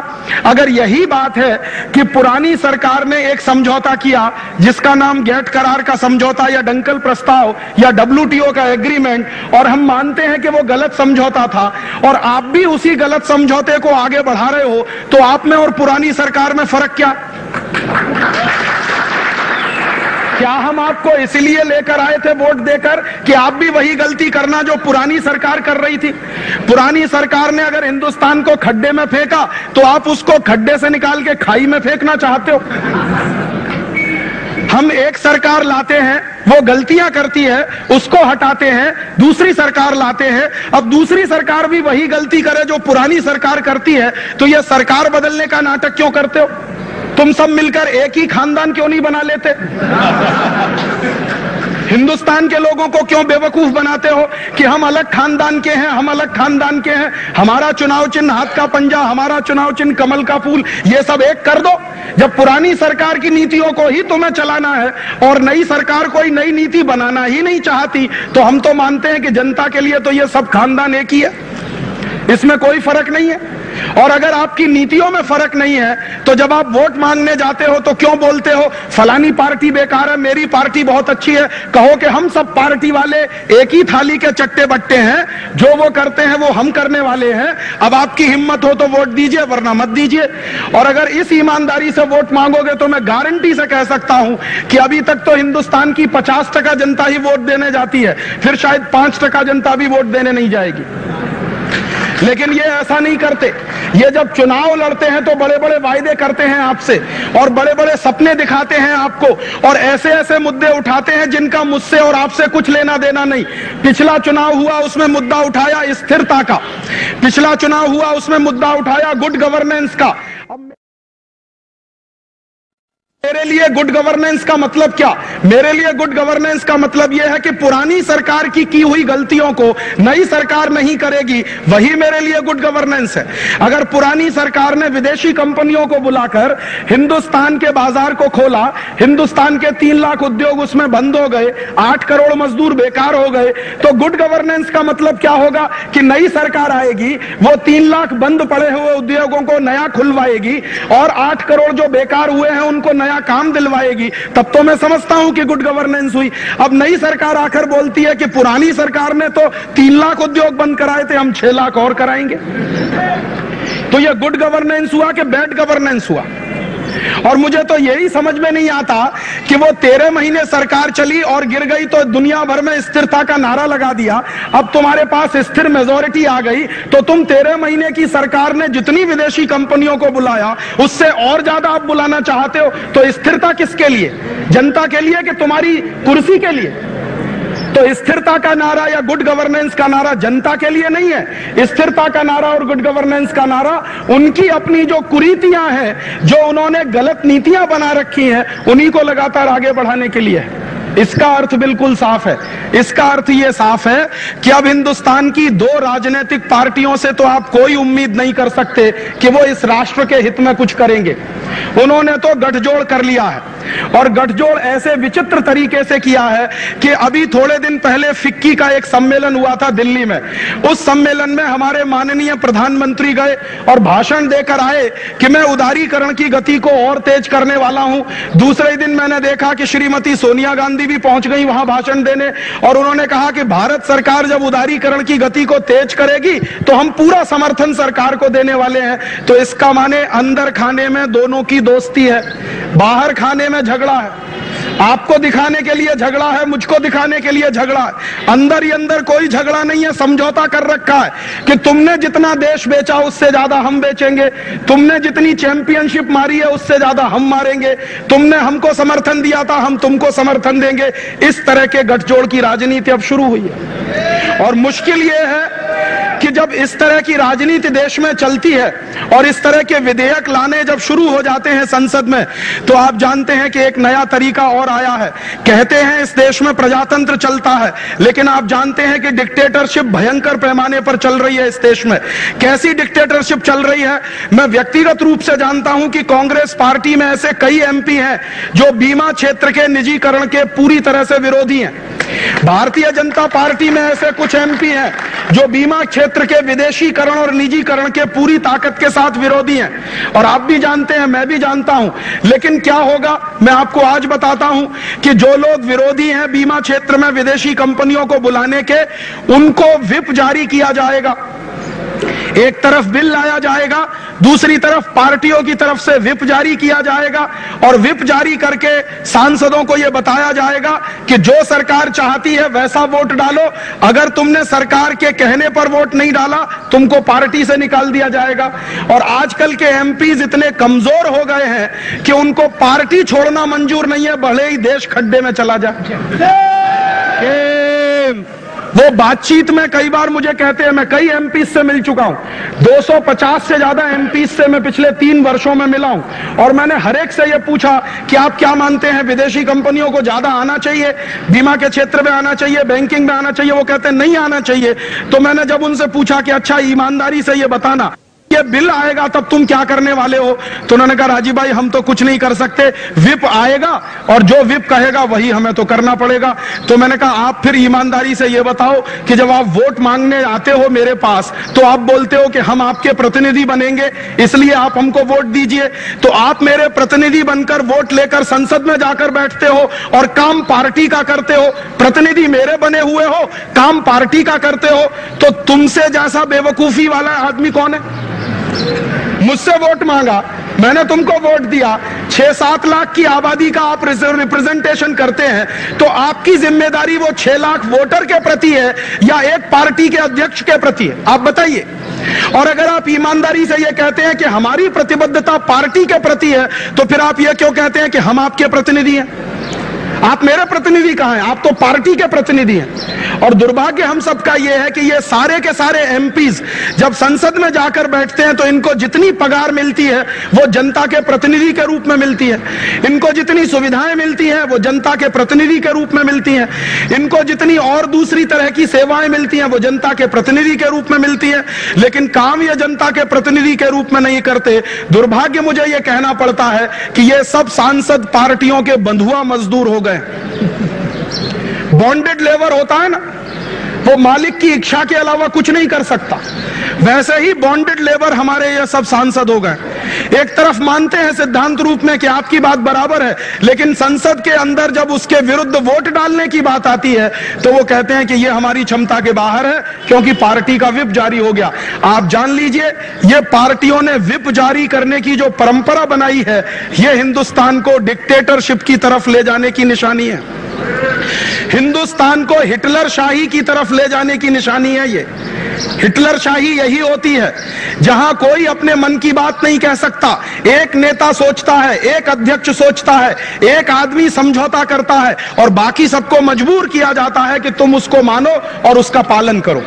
अगर यही बात है कि पुरानी सरकार ने एक समझौता किया जिसका नाम गेट करार का समझौता या डंकल प्रस्ताव या WTO का एग्रीमेंट, और हम मानते हैं कि वो गलत समझौता था और आप भी उसी गलत समझौते को आगे बढ़ा रहे हो, तो आप में और पुरानी सरकार में फर्क क्या? क्या हम आपको इसलिए लेकर आए थे वोट देकर कि आप भी वही गलती करना जो पुरानी सरकार कर रही थी? पुरानी सरकार ने अगर हिंदुस्तान को खड्डे में फेंका तो आप उसको खड्डे से निकाल के खाई में फेंकना चाहते हो। हम एक सरकार लाते हैं, वो गलतियां करती है, उसको हटाते हैं, दूसरी सरकार लाते हैं, अब दूसरी सरकार भी वही गलती करे जो पुरानी सरकार करती है, तो ये सरकार बदलने का नाटक क्यों करते हो? तुम सब मिलकर एक ही खानदान क्यों नहीं बना लेते? हिंदुस्तान के लोगों को क्यों बेवकूफ बनाते हो कि हम अलग खानदान के हैं, हम अलग खानदान के हैं, हमारा चुनाव चिन्ह हाथ का पंजा, हमारा चुनाव चिन्ह कमल का फूल, ये सब एक कर दो। जब पुरानी सरकार की नीतियों को ही तुम्हें चलाना है और नई सरकार कोई नई नीति बनाना ही नहीं चाहती, तो हम तो मानते हैं कि जनता के लिए तो ये सब खानदान एक ही है, इसमें कोई फर्क नहीं है। और अगर आपकी नीतियों में फर्क नहीं है तो जब आप वोट मांगने जाते हो तो क्यों बोलते हो फलानी पार्टी बेकार है, मेरी पार्टी बहुत अच्छी है? कहो कि हम सब पार्टी वाले एक ही थाली के चट्टे बट्टे हैं, जो वो करते हैं वो हम करने वाले हैं। अब आपकी हिम्मत हो तो वोट दीजिए, वरना मत दीजिए। और अगर इस ईमानदारी से वोट मांगोगे तो मैं गारंटी से कह सकता हूं कि अभी तक तो हिंदुस्तान की 50% जनता ही वोट देने जाती है, फिर शायद 5% जनता भी वोट देने नहीं जाएगी। लेकिन ये ऐसा नहीं करते, ये जब चुनाव लड़ते हैं तो बड़े बड़े वायदे करते हैं आपसे और बड़े बड़े सपने दिखाते हैं आपको और ऐसे ऐसे मुद्दे उठाते हैं जिनका मुझसे और आपसे कुछ लेना देना नहीं। पिछला चुनाव हुआ उसमें मुद्दा उठाया स्थिरता का, पिछला चुनाव हुआ उसमें मुद्दा उठाया गुड गवर्नेंस का। मेरे लिए गुड गवर्नेंस का मतलब क्या? मेरे लिए गुड गवर्नेंस का मतलब यह है कि पुरानी सरकार की हुई गलतियों को नई सरकार नहीं करेगी, वही मेरे लिए गुड गवर्नेंस है। अगर पुरानी सरकार ने विदेशी कंपनियों को बुलाकर हिंदुस्तान के बाजार को खोला, हिंदुस्तान के 3 लाख उद्योग उसमें बंद हो गए, 8 करोड़ मजदूर बेकार हो गए, तो गुड गवर्नेंस का मतलब क्या होगा कि नई सरकार आएगी, वो 3 लाख बंद पड़े हुए उद्योगों को नया खुलवाएगी और 8 करोड़ जो बेकार हुए हैं उनको नया काम दिलवाएगी। तब तो मैं समझता हूं कि गुड गवर्नेंस हुई। अब नई सरकार आकर बोलती है कि पुरानी सरकार ने तो 3 लाख उद्योग बंद कराए थे, हम 6 लाख और कराएंगे। तो यह गुड गवर्नेंस हुआ कि बैड गवर्नेंस हुआ? और मुझे तो यही समझ में नहीं आता कि वो 13 महीने सरकार चली और गिर गई तो दुनिया भर में स्थिरता का नारा लगा दिया, अब तुम्हारे पास स्थिर मेजॉरिटी आ गई तो तुम 13 महीने की सरकार ने जितनी विदेशी कंपनियों को बुलाया उससे और ज्यादा आप बुलाना चाहते हो। तो स्थिरता किसके लिए? जनता के लिए कि तुम्हारी कुर्सी के लिए? तो स्थिरता का नारा या गुड गवर्नेंस का नारा जनता के लिए नहीं है। स्थिरता का नारा और गुड गवर्नेंस का नारा उनकी अपनी जो कुरीतियां हैं, जो उन्होंने गलत नीतियां बना रखी हैं, उन्हीं को लगातार आगे बढ़ाने के लिए है। इसका अर्थ बिल्कुल साफ है। इसका अर्थ ये साफ है कि अब हिंदुस्तान की 2 राजनीतिक पार्टियों से तो आप कोई उम्मीद नहीं कर सकते कि वो इस राष्ट्र के हित में कुछ करेंगे। उन्होंने तो गठजोड़ कर लिया है। और गठजोड़ ऐसे विचित्र तरीके से किया है कि अभी थोड़े दिन पहले फिक्की का एक सम्मेलन हुआ था दिल्ली में। उस सम्मेलन में हमारे माननीय प्रधानमंत्री गए और भाषण देकर आए कि मैं उदारीकरण की गति को और तेज करने वाला हूं। दूसरे दिन मैंने देखा कि श्रीमती सोनिया गांधी भी पहुंच गई वहां भाषण देने और उन्होंने कहा कि भारत सरकार जब उदारीकरण की गति को तेज करेगी तो हम पूरा समर्थन सरकार को देने वाले हैं। तो इसका माने अंदर खाने में दोनों की दोस्ती है, बाहर खाने में झगड़ा है। आपको दिखाने के लिए झगड़ा है, मुझको दिखाने के लिए झगड़ा है। अंदर ही अंदर कोई झगड़ा नहीं है, समझौता कर रखा है कि तुमने जितना देश बेचा उससे ज्यादा हम बेचेंगे, तुमने जितनी चैंपियनशिप मारी है उससे ज्यादा हम मारेंगे, तुमने हमको समर्थन दिया था हम तुमको समर्थन देंगे। इस तरह के गठजोड़ की राजनीति अब शुरू हुई है। और मुश्किल यह है कि जब इस तरह की राजनीति देश में चलती है और इस तरह के विधेयक लाने जब शुरू हो जाते हैं संसद में, तो आप जानते हैं कि एक नया तरीका और आया है। कहते हैं इस देश में प्रजातंत्र चलता है, लेकिन आप जानते हैं कि डिक्टेटरशिप भयंकर पैमाने पर चल रही है इस देश में। कैसी डिक्टेटरशिप चल रही है? मैं व्यक्तिगत रूप से जानता हूं कि कांग्रेस पार्टी में ऐसे कई एमपी हैं जो बीमा क्षेत्र के निजीकरण के पूरी तरह से विरोधी हैं। भारतीय जनता पार्टी में ऐसे कुछ एमपी हैं जो बीमा क्षेत्र के विदेशीकरण और निजीकरण के पूरी ताकत के साथ विरोधी हैं। और आप भी जानते हैं, मैं भी जानता हूं। लेकिन क्या होगा मैं आपको आज बताता हूं कि जो लोग विरोधी हैं बीमा क्षेत्र में विदेशी कंपनियों को बुलाने के, उनको व्हिप जारी किया जाएगा। एक तरफ बिल लाया जाएगा, दूसरी तरफ पार्टियों की तरफ से व्हिप जारी किया जाएगा और व्हिप जारी करके सांसदों को यह बताया जाएगा कि जो सरकार चाहती है वैसा वोट डालो। अगर तुमने सरकार के कहने पर वोट नहीं डाला, तुमको पार्टी से निकाल दिया जाएगा। और आजकल के एमपीज इतने कमजोर हो गए हैं कि उनको पार्टी छोड़ना मंजूर नहीं है, भले ही देश खड्डे में चला जाए। वो बातचीत में कई बार मुझे कहते हैं, मैं कई एमपी से मिल चुका हूं, 250 से ज्यादा एमपी से मैं पिछले 3 वर्षों में मिला हूं। और मैंने हर एक से यह पूछा कि आप क्या मानते हैं, विदेशी कंपनियों को ज्यादा आना चाहिए, बीमा के क्षेत्र में आना चाहिए, बैंकिंग में आना चाहिए? वो कहते हैं नहीं आना चाहिए। तो मैंने जब उनसे पूछा कि अच्छा ईमानदारी से ये बताना, ये बिल आएगा तब तुम क्या करने वाले हो? तो उन्होंने कहा राजीव भाई हम तो कुछ नहीं कर सकते, व्हिप आएगा और जो व्हिप कहेगा वही हमें तो करना पड़ेगा। तो मैंने कहा आप फिर ईमानदारी से ये बताओ कि जब आप वोट मांगने आते हो मेरे पास, तो आप बोलते हो कि हम आपके प्रतिनिधि बनेंगे इसलिए आप हमको वोट दीजिए। तो आप मेरे प्रतिनिधि बनकर वोट लेकर संसद में जाकर बैठते हो और काम पार्टी का करते हो। प्रतिनिधि मेरे बने हुए हो, काम पार्टी का करते हो। तो तुमसे जैसा बेवकूफी वाला आदमी कौन है? मुझसे वोट मांगा, मैंने तुमको वोट दिया, 6-7 लाख की आबादी का आप रिप्रेजेंटेशन करते हैं, तो आपकी जिम्मेदारी वो 6 लाख वोटर के प्रति है या एक पार्टी के अध्यक्ष के प्रति है? आप बताइए। और अगर आप ईमानदारी से ये कहते हैं कि हमारी प्रतिबद्धता पार्टी के प्रति है, तो फिर आप ये क्यों कहते हैं कि हम आपके प्रतिनिधि हैं? आप मेरे प्रतिनिधि कहां हैं? आप तो पार्टी के प्रतिनिधि हैं। और दुर्भाग्य हम सबका यह है कि ये सारे के सारे एमपीज जब संसद में जाकर बैठते हैं तो इनको जितनी पगार मिलती है वो जनता के प्रतिनिधि के रूप में मिलती है, इनको जितनी सुविधाएं मिलती हैं वो जनता के प्रतिनिधि के रूप में मिलती हैं, इनको जितनी और दूसरी तरह की सेवाएं मिलती हैं वो जनता के प्रतिनिधि के रूप में मिलती है, लेकिन काम ये जनता के प्रतिनिधि के रूप में नहीं करते। दुर्भाग्य मुझे ये कहना पड़ता है कि ये सब सांसद पार्टियों के बंधुआ मजदूर हो गए। बॉन्डेड लेबर होता है ना, वो मालिक की इच्छा के अलावा कुछ नहीं कर सकता, वैसे ही बॉन्डेड लेबर हमारे ये सब सांसद हो गए। एक तरफ मानते हैं सिद्धांत रूप में कि आपकी बात बराबर है, लेकिन संसद के अंदर जब उसके विरुद्ध वोट डालने की बात आती है तो वो कहते हैं कि ये हमारी क्षमता के बाहर है क्योंकि पार्टी का व्हिप जारी हो गया। आप जान लीजिए ये पार्टियों ने व्हिप जारी करने की जो परंपरा बनाई है, ये हिंदुस्तान को डिक्टेटरशिप की तरफ ले जाने की निशानी है, हिंदुस्तान को हिटलर शाही की तरफ ले जाने की निशानी है। ये हिटलर शाही यही होती है जहां कोई अपने मन की बात नहीं कह सकता, एक नेता सोचता है, एक अध्यक्ष सोचता है, एक आदमी समझौता करता है और बाकी सबको मजबूर किया जाता है कि तुम उसको मानो और उसका पालन करो।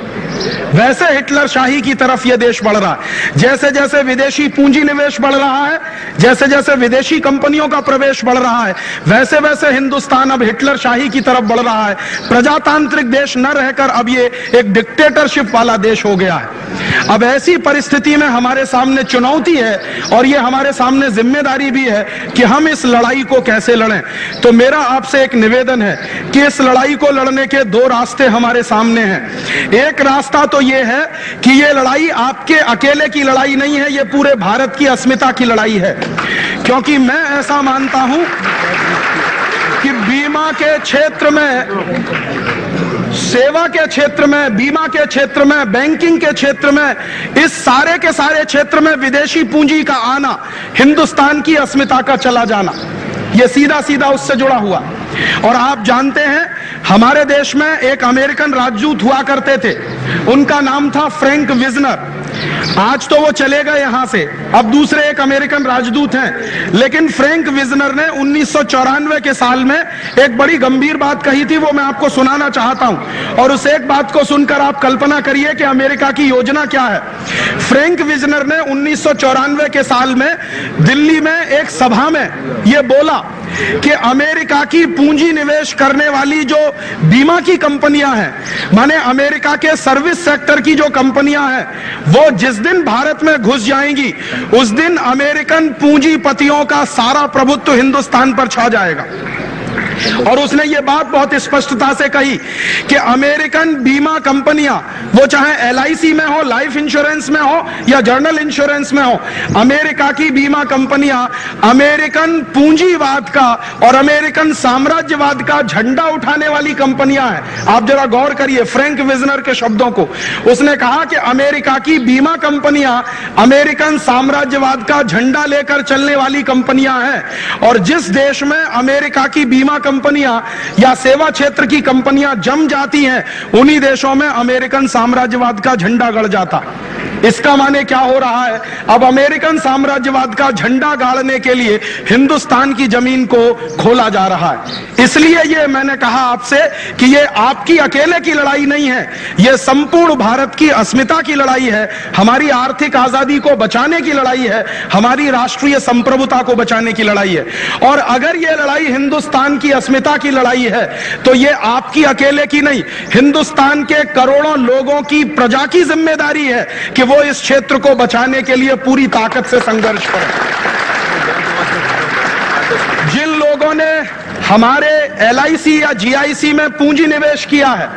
वैसे हिटलरशाही की तरफ यह देश बढ़ रहा है। जैसे जैसे विदेशी पूंजी निवेश बढ़ रहा है, जैसे जैसे विदेशी कंपनियों का प्रवेश बढ़ रहा है, वैसे वैसे हिंदुस्तान अब हिटलरशाही की तरफ बढ़ रहा है। प्रजातांत्रिक देश न रहकर अब ये एक डिक्टेटरशिप वाला देश हो गया है। अब ऐसी परिस्थिति में हमारे सामने चुनौती है और ये हमारे सामने जिम्मेदारी भी है कि हम इस लड़ाई को कैसे लड़ें। तो मेरा आपसे एक निवेदन है कि इस लड़ाई को लड़ने के दो रास्ते हमारे सामने हैं। एक रास्ता तो ये है कि ये लड़ाई आपके अकेले की लड़ाई नहीं है, ये पूरे भारत की अस्मिता की लड़ाई है। क्योंकि मैं ऐसा मानता हूं कि बीमा के क्षेत्र में, सेवा के क्षेत्र में, बीमा के क्षेत्र में, बैंकिंग के क्षेत्र में, इस सारे के सारे क्षेत्र में विदेशी पूंजी का आना, हिंदुस्तान की अस्मिता का चला जाना, यह सीधा सीधा उससे जुड़ा हुआ। और आप जानते हैं हमारे देश में एक अमेरिकन राजदूत हुआ करते थे, उनका नाम था फ्रैंक विजनर। आज तो वो चले गए यहां से, अब दूसरे एक अमेरिकन राजदूत हैं। लेकिन फ्रैंक विजनर ने 1994 के साल में एक बड़ी गंभीर बात कही थी, वो मैं आपको सुनाना चाहता हूं। और उस एक बात को सुनकर आप कल्पना करिए कि अमेरिका की योजना क्या है। फ्रैंक विजनर ने 1994 के साल में दिल्ली में एक सभा में यह बोला कि अमेरिका की पूंजी निवेश करने वाली जो बीमा की कंपनियां हैं, माने अमेरिका के सर्विस सेक्टर की जो कंपनियां हैं, वो जिस दिन भारत में घुस जाएंगी उस दिन अमेरिकन पूंजीपतियों का सारा प्रभुत्व हिंदुस्तान पर छा जाएगा। और उसने ये बात बहुत स्पष्टता से कही कि अमेरिकन बीमा कंपनियां, वो चाहे LIC में हो, लाइफ इंश्योरेंस में हो या जनरल इंश्योरेंस में हो, अमेरिका की बीमा कंपनियां अमेरिकन पूंजीवाद का और अमेरिकन साम्राज्यवाद का झंडा उठाने वाली कंपनियां हैं। आप जरा गौर करिए फ्रैंक विजनर के शब्दों को। उसने कहा कि अमेरिका की बीमा कंपनियां अमेरिकन साम्राज्यवाद का झंडा लेकर चलने वाली कंपनियां हैं। और जिस देश में अमेरिका की बीमा कंपनियां या सेवा क्षेत्र की कंपनियां जम जाती हैं, उन्हीं देशों में अमेरिकन साम्राज्यवाद का झंडा गड़ जाता। इसका माने क्या हो रहा है, अब अमेरिकन साम्राज्यवाद का झंडा गाड़ने के लिए हिंदुस्तान की जमीन को खोला जा रहा है। इसलिए ये मैंने कहा आपसे कि ये आपकी अकेले की लड़ाई नहीं है, ये संपूर्ण भारत की अस्मिता की लड़ाई है, हमारी आर्थिक आजादी को बचाने की लड़ाई है, हमारी राष्ट्रीय संप्रभुता को बचाने की लड़ाई है। और अगर ये लड़ाई हिंदुस्तान की अस्मिता की लड़ाई है तो ये आपकी अकेले की नहीं, हिंदुस्तान के करोड़ों लोगों की, प्रजा की जिम्मेदारी है कि वो इस क्षेत्र को बचाने के लिए पूरी ताकत से संघर्ष करें। जिन लोगों ने हमारे LIC या GIC में पूंजी निवेश किया है,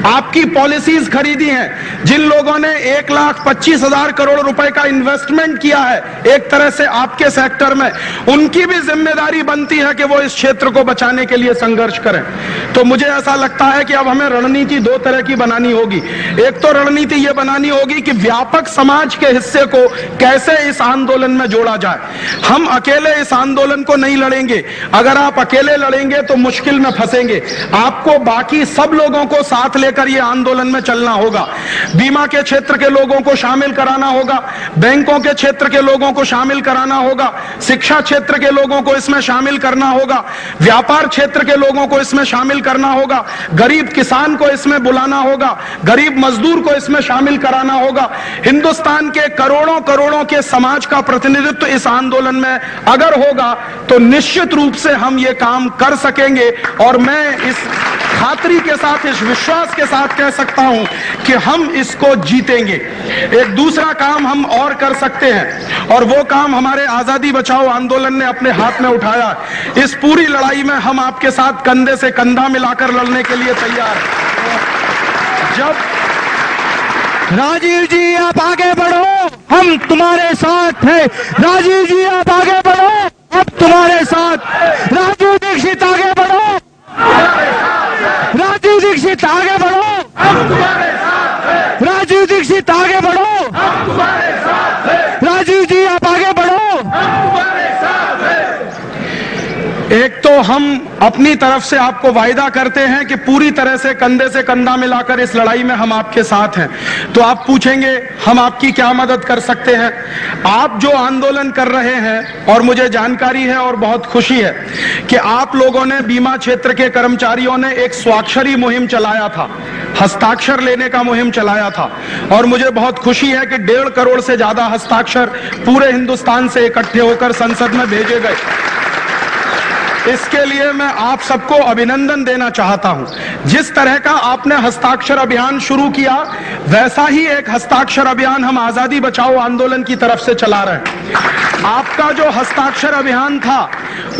आपकी पॉलिसीज खरीदी हैं, जिन लोगों ने 1,25,000 करोड़ रुपए का इन्वेस्टमेंट किया है एक तरह से आपके सेक्टर में, उनकी भी जिम्मेदारी बनती है कि वो इस क्षेत्र को बचाने के लिए संघर्ष करें। तो मुझे ऐसा लगता है कि अब हमें रणनीति दो तरह की बनानी होगी। एक तो रणनीति ये बनानी होगी कि व्यापक समाज के हिस्से को कैसे इस आंदोलन में जोड़ा जाए। हम अकेले इस आंदोलन को नहीं लड़ेंगे, अगर आप अकेले लड़ेंगे तो मुश्किल में फंसेंगे। आपको बाकी सब लोगों को साथ लेकर ये आंदोलन में चलना होगा। बीमा के क्षेत्र के लोगों को शामिल कराना होगा, बैंकों के क्षेत्र के लोगों को शामिल कराना होगा, शिक्षा क्षेत्र के लोगों को इसमें शामिल करना होगा, व्यापार क्षेत्र के लोगों को इसमें शामिल करना होगा, गरीब किसान को इसमें बुलाना होगा, गरीब मजदूर को इसमें शामिल कराना होगा। हिंदुस्तान के करोड़ों करोड़ों के समाज का प्रतिनिधित्व इस आंदोलन में अगर होगा तो निश्चित रूप से हम ये काम कर सकेंगे। और मैं इस खातरी के साथ, इस विश्वास के साथ कह सकता हूं कि हम इसको जीतेंगे। एक दूसरा काम हम और कर सकते हैं और वो काम हमारे आजादी बचाओ आंदोलन ने अपने हाथ में उठाया। इस पूरी लड़ाई में हम आपके साथ कंधे से कंधा मिलाकर लड़ने के लिए तैयार हैं। जब राजीव जी आप आगे बढ़ो, हम तुम्हारे साथ हैं। राजीव जी आप आगे बढ़ो, हम तुम्हारे साथ। राजीव दीक्षित आगे बढ़ो, राजीव दीक्षित आगे बढ़ो, हम तुम्हारे साथ हैं। राजीव दीक्षित आगे बढ़ो, हम तुम्हारे साथ हैं। राजीव जी आप आगे बढ़ो, हम तुम्हारे साथ हैं। एक तो हम अपनी तरफ से आपको वायदा करते हैं कि पूरी तरह से कंधे से कंधा मिलाकर इस लड़ाई में हम आपके साथ हैं। तो आप पूछेंगे हम आपकी क्या मदद कर सकते हैं? आप जो आंदोलन कर रहे हैं, और मुझे जानकारी है और बहुत खुशी है कि आप लोगों ने, बीमा क्षेत्र के कर्मचारियों ने एक स्वाक्षरी मुहिम चलाया था, हस्ताक्षर लेने का मुहिम चलाया था, और मुझे बहुत खुशी है कि 1.5 करोड़ से ज्यादा हस्ताक्षर पूरे हिंदुस्तान से इकट्ठे होकर संसद में भेजे गए। इसके लिए मैं आप सबको अभिनंदन देना चाहता हूं। जिस तरह का आपने हस्ताक्षर अभियान शुरू किया, वैसा ही एक हस्ताक्षर अभियान हम आजादी बचाओ आंदोलन की तरफ से चला रहे हैं। आपका जो हस्ताक्षर अभियान था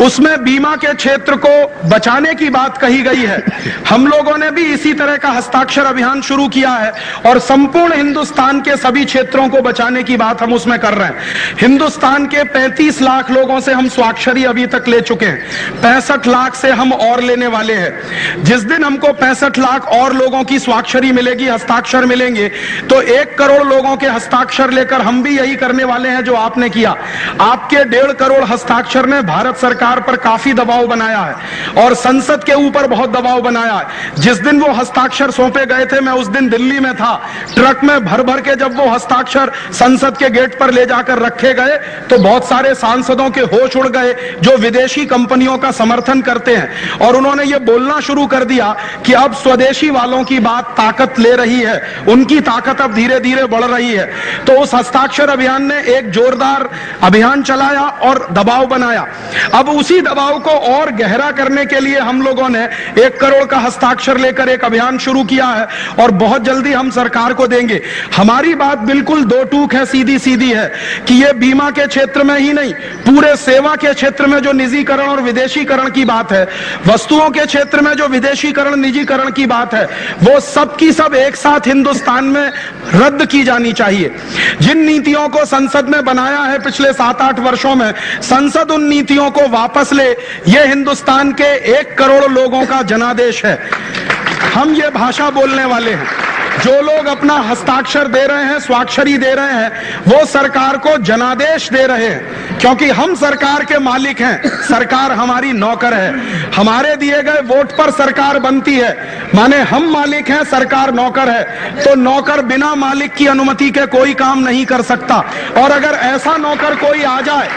उसमें बीमा के क्षेत्र को बचाने की बात कही गई है। हम लोगों ने भी इसी तरह का हस्ताक्षर अभियान शुरू किया है और संपूर्ण हिंदुस्तान के सभी क्षेत्रों को बचाने की बात हम उसमें कर रहे हैं। हिंदुस्तान के 35 लाख लोगों से हम स्वाक्षरी अभी तक ले चुके हैं, 65 लाख से हम और लेने वाले हैं। जिस दिन हमको 65 लाख और लोगों की स्वाक्षरी मिलेगी, हस्ताक्षर मिलेंगे, तो 1 करोड़ लोगों के हस्ताक्षर लेकर हम भी यही करने वाले हैं जो आपने किया। आपके 1.5 करोड़ हस्ताक्षर ने भारत सरकार पर काफी दबाव बनाया है और संसद के ऊपर बहुत दबाव बनाया है। जिस दिन वो हस्ताक्षर सौंपे गए थे, मैं उस दिन दिल्ली में था, ट्रक में भर भर के जब वो हस्ताक्षर संसद के गेट पर ले जाकर रखे गए तो बहुत सारे सांसदों के होश उड़ गए जो विदेशी कंपनियों का समर्थन करते हैं, और उन्होंने ये बोलना शुरू कर दिया कि अब स्वदेशी वालों की बात ताकत ले रही है, उनकी ताकत अब धीरे धीरे बढ़ रही है। तो उस हस्ताक्षर अभियान ने एक जोरदार अभियान चलाया और दबाव बनाया। अब उसी दबाव को और गहरा करने के लिए हम लोगों ने 1 करोड़ का हस्ताक्षर लेकर एक अभियान शुरू किया है और बहुत जल्दी हम सरकार को देंगे। हमारी बात बिल्कुल दो टूक है, सीधी सीधी है कि ये बीमा के क्षेत्र में ही नहीं, पूरे सेवा के क्षेत्र में जो निजीकरण और विदेशीकरण की बात है, वस्तुओं के क्षेत्र में जो विदेशीकरण निजीकरण की बात है, वो सब की सब एक साथ हिंदुस्तान में रद्द की जानी चाहिए। जिन नीतियों को संसद में बनाया है पिछले 7-8 वर्षों में, संसद उन नीतियों को वापस ले। ये हिंदुस्तान के 1 करोड़ लोगों का जनादेश है। हम ये भाषा बोलने वाले हैं। जो लोग अपना हस्ताक्षर दे रहे हैं, स्वाक्षरी दे रहे हैं, वो सरकार को जनादेश दे रहे हैं, क्योंकि हम सरकार के मालिक हैं, सरकार हमारी नौकर है। हमारे दिए गए वोट पर सरकार बनती है, माने हम मालिक हैं, सरकार नौकर है। तो नौकर बिना मालिक की अनुमति के कोई काम नहीं कर सकता, और अगर ऐसा नौकर कोई आ जाए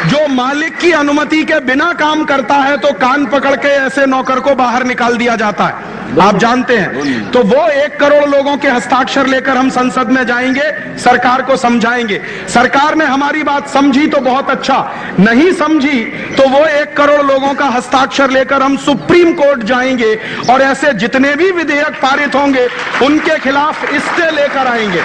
जो मालिक की अनुमति के बिना काम करता है तो कान पकड़ के ऐसे नौकर को बाहर निकाल दिया जाता है, आप जानते हैं। तो वो 1 करोड़ लोगों के हस्ताक्षर लेकर हम संसद में जाएंगे, सरकार को समझाएंगे। सरकार ने हमारी बात समझी तो बहुत अच्छा, नहीं समझी तो वो 1 करोड़ लोगों का हस्ताक्षर लेकर हम सुप्रीम कोर्ट जाएंगे और ऐसे जितने भी विधेयक पारित होंगे उनके खिलाफ स्टे लेकर आएंगे।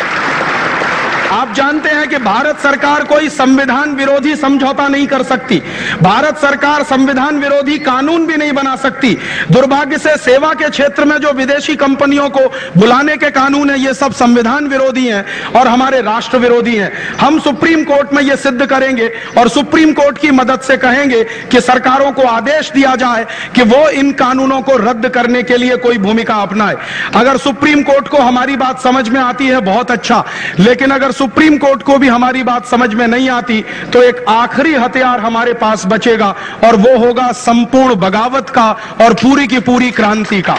आप जानते हैं कि भारत सरकार कोई संविधान विरोधी समझौता नहीं कर सकती, भारत सरकार संविधान विरोधी कानून भी नहीं बना सकती। दुर्भाग्य से सेवा के क्षेत्र में जो विदेशी कंपनियों को बुलाने के कानून है, ये सब संविधान विरोधी हैं और हमारे राष्ट्र विरोधी हैं। हम सुप्रीम कोर्ट में ये सिद्ध करेंगे और सुप्रीम कोर्ट की मदद से कहेंगे कि सरकारों को आदेश दिया जाए कि वो इन कानूनों को रद्द करने के लिए कोई भूमिका अपनाए। अगर सुप्रीम कोर्ट को हमारी बात समझ में आती है बहुत अच्छा, लेकिन अगर सुप्रीम कोर्ट को भी हमारी बात समझ में नहीं आती तो एक आखिरी हथियार हमारे पास बचेगा और वो होगा संपूर्ण बगावत का और पूरी की पूरी क्रांति का।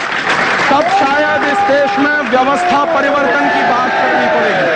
तब शायद इस देश में व्यवस्था परिवर्तन की बात करनी पड़ेगी।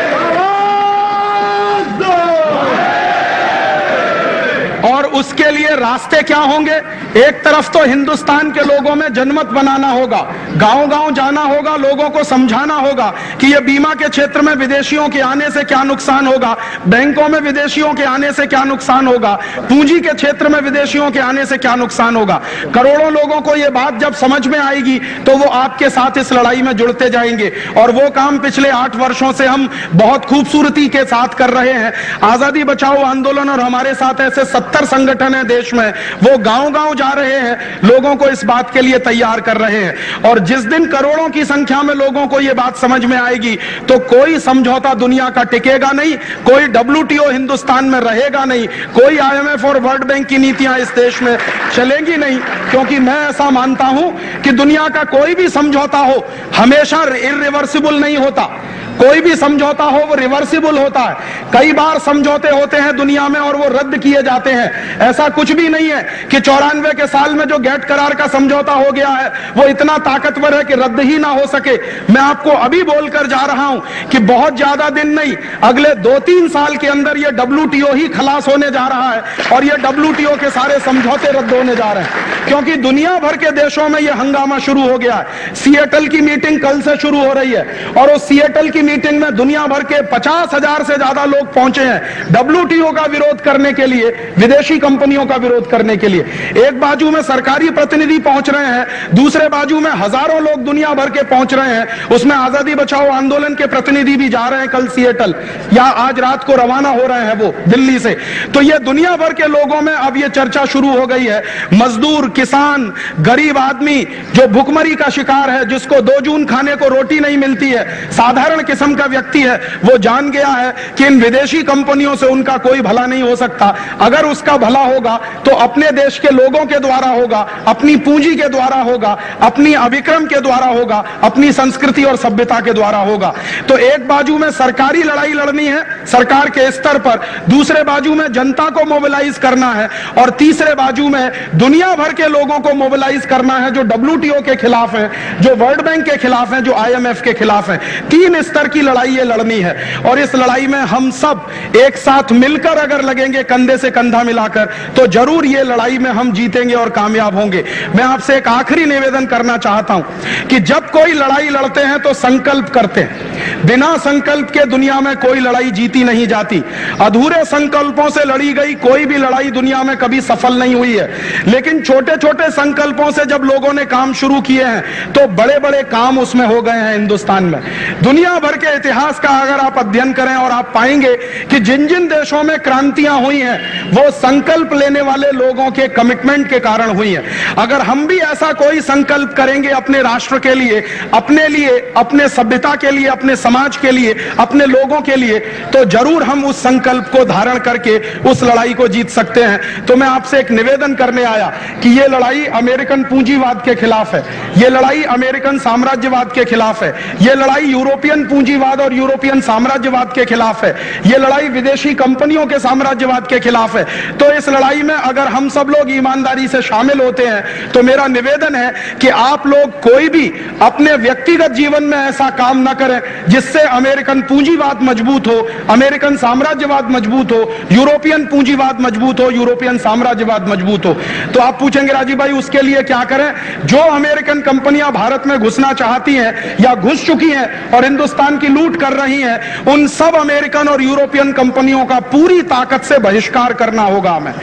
और उसके लिए रास्ते क्या होंगे? एक तरफ तो हिंदुस्तान के लोगों में जनमत बनाना होगा, गांव-गांव जाना होगा, लोगों को समझाना होगा कि ये बीमा के क्षेत्र में विदेशियों के आने से क्या नुकसान होगा, बैंकों में विदेशियों के आने से क्या नुकसान होगा, पूंजी के क्षेत्र में विदेशियों के आने से क्या नुकसान होगा। करोड़ों लोगों को ये बात जब समझ में आएगी तो वो आपके साथ इस लड़ाई में जुड़ते जाएंगे, और वो काम पिछले 8 वर्षों से हम बहुत खूबसूरती के साथ कर रहे हैं। आजादी बचाओ आंदोलन और हमारे साथ ऐसे 70 संगठन है देश में, वो गांव-गांव जा रहे हैं, लोगों को इस बात के लिए तैयार कर रहे हैं। और जिस दिन करोड़ों की संख्या में लोगों को यह बात समझ में आएगी तो कोई समझौता दुनिया का टिकेगा नहीं, कोई WTO हिंदुस्तान में रहेगा नहीं, कोई IMF और वर्ल्ड बैंक की नीतियां इस देश में चलेंगी नहीं, क्योंकि मैं ऐसा मानता हूं कि दुनिया का कोई भी समझौता हो हमेशा इर्रिवर्सिबल नहीं होता। कोई भी समझौता हो वो रिवर्सिबल होता है। कई बार समझौते होते हैं दुनिया में और वो रद्द किए जाते हैं। ऐसा कुछ भी नहीं है कि 94 के साल में जो गेट करार का समझौता हो गया है वो इतना ताकतवर है कि रद्द ही ना हो सके। मैं आपको अभी बोलकर जा रहा हूं कि बहुत ज्यादा दिन नहीं, अगले 2-3 साल के अंदर ये WTO ही खलास होने जा रहा है और ये WTO के सारे समझौते रद्द होने जा रहे हैं, क्योंकि दुनिया भर के देशों में यह हंगामा शुरू हो गया है। सिएटल की मीटिंग कल से शुरू हो रही है और उस सिएटल की मीटिंग में दुनिया भर के 50,000 से ज्यादा लोग पहुंचे हैं WTO का विरोध करने के लिए, विदेशी कंपनियों का विरोध करने के लिए। एक बाजू में सरकारी प्रतिनिधि पहुंच रहे हैं, दूसरे बाजू में हजारों लोग दुनिया भर के पहुंच रहे हैं। उसमें आजादी बचाओ आंदोलन के प्रतिनिधि भी जा रहे हैं कल सिएटल, या आज रात को रवाना हो रहे हैं वो दिल्ली से। तो ये दुनिया भर के लोगों में अब ये चर्चा शुरू हो गई है। मजदूर, किसान, गरीब आदमी जो भुखमरी का शिकार है, जिसको 2 जून खाने को रोटी नहीं मिलती है, साधारण किस्म का व्यक्ति है, वो जान गया है कि इन विदेशी कंपनियों से उनका कोई भला नहीं हो सकता। अगर उसका भला होगा तो अपने देश के लोगों के द्वारा होगा, अपनी पूंजी के द्वारा होगा, अपनी अभिक्रम के द्वारा होगा, अपनी संस्कृति और सभ्यता के द्वारा होगा। तो एक बाजू में सरकारी लड़ाई लड़नी है सरकार के स्तर पर, दूसरे बाजू में जनता को मोबिलाइज करना है और तीसरे बाजू में दुनिया भर के लोगों को मोबिलाइज करना है जो WTO के खिलाफ है, जो वर्ल्ड बैंक के खिलाफ है, जो IMF के खिलाफ है। 3 स्तर की लड़ाई ये लड़नी है और इस लड़ाई में हम सब एक साथ मिलकर अगर लगेंगे, कंधे से कंधा मिलाकर, तो जरूर ये लड़ाई में हम जीतेंगे और कामयाब होंगे। मैं आपसे एक आखिरी निवेदन करना चाहता हूं कि जब कोई लड़ाई लड़ते हैं तो संकल्प करते हैं। बिना संकल्प के दुनिया में कोई लड़ाई जीती नहीं जाती। अधूरे संकल्पों से लड़ी गई कोई भी लड़ाई दुनिया में कभी सफल नहीं हुई है। लेकिन छोटे छोटे संकल्पों से जब लोगों ने काम शुरू किए हैं तो बड़े बड़े काम उसमें हो गए हैं हिंदुस्तान में। दुनिया भर के इतिहास का अगर आप अध्ययन करें और आप पाएंगे कि जिन जिन देशों में क्रांतियां हुई हैं वो संकल्प लेने वाले लोगों के कमिटमेंट के कारण हुई हैं। अगर हम भी ऐसा कोई संकल्प करेंगे अपने राष्ट्र के लिए, अपने सभ्यता के लिए, अपने समाज के लिए, अपने लोगों के लिए, तो जरूर हम उस संकल्प को धारण करके उस लड़ाई को जीत सकते हैं। तो मैं आपसे एक निवेदन करने आया कि ये लड़ाई अमेरिकन पूंजीवाद के खिलाफ है, ये लड़ाई अमेरिकन साम्राज्यवाद के खिलाफ है, ये लड़ाई यूरोपियन पूंजीवाद और यूरोपियन साम्राज्यवाद के खिलाफ है, ये लड़ाई विदेशी कंपनियों के साम्राज्यवाद के खिलाफ है। तो इस लड़ाई में अगर हम सब लोग ईमानदारी से शामिल होते हैं तो मेरा निवेदन है कि आप लोग कोई भी अपने व्यक्तिगत जीवन में ऐसा काम ना करें जिससे अमेरिकन पूंजीवाद मजबूत हो, अमेरिकन साम्राज्यवाद मजबूत हो, यूरोपियन पूंजीवाद मजबूत हो, यूरोपियन साम्राज्यवाद मजबूत हो। तो आप पूछेंगे राजीव भाई उसके लिए क्या करें? जो अमेरिकन कंपनियां भारत में घुसना चाहती हैं या घुस चुकी हैं और हिंदुस्तान की लूट कर रही हैं, उन सब अमेरिकन और यूरोपियन कंपनियों का पूरी ताकत से बहिष्कार करना होगा। हमें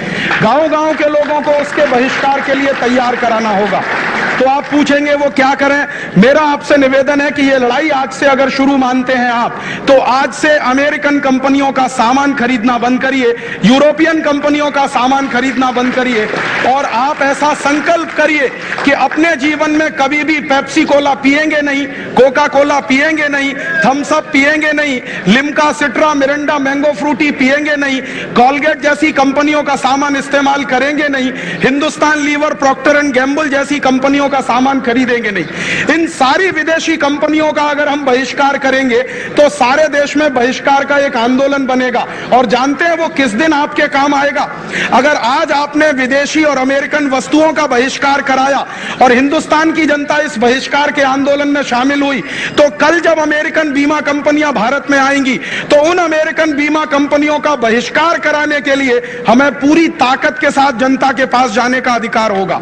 गांव-गांव के लोगों को उसके बहिष्कार के लिए तैयार कराना होगा। तो आप पूछेंगे वो क्या करें? मेरा आपसे निवेदन है कि ये लड़ाई आज से अगर शुरू मानते हैं आप, तो आज से अमेरिकन कंपनियों का सामान खरीदना बंद करिए, यूरोपियन कंपनियों का सामान खरीदना बंद करिए और आप ऐसा संकल्प करिए कि अपने जीवन में कभी भी पेप्सी कोला पिएंगे नहीं, कोका कोला पिएंगे नहीं, थम्स अप पिएंगे नहीं, लिम्का, सिट्रा, मिरिंडा, मैंगो फ्रूटी पिएंगे नहीं, कॉलगेट जैसी कंपनियों का सामान इस्तेमाल करेंगे नहीं, Hindustan Lever, Procter and Gamble जैसी कंपनियों का सामान खरीदेंगे नहीं। इन सारी विदेशी कंपनियों का अगर हम बहिष्कार करेंगे तो सारे देश में बहिष्कार का एक आंदोलन बनेगा। और जानते हैं वो किस दिन आपके काम आएगा? अगर आज आपने विदेशी और अमेरिकन वस्तुओं का बहिष्कार कराया और हिंदुस्तान की जनता इस बहिष्कार के आंदोलन में शामिल हुई, तो कल जब अमेरिकन बीमा कंपनियां भारत में आएंगी तो उन अमेरिकन बीमा कंपनियों का बहिष्कार कराने के लिए हमें पूरी ताकत के साथ जनता के पास जाने का अधिकार होगा।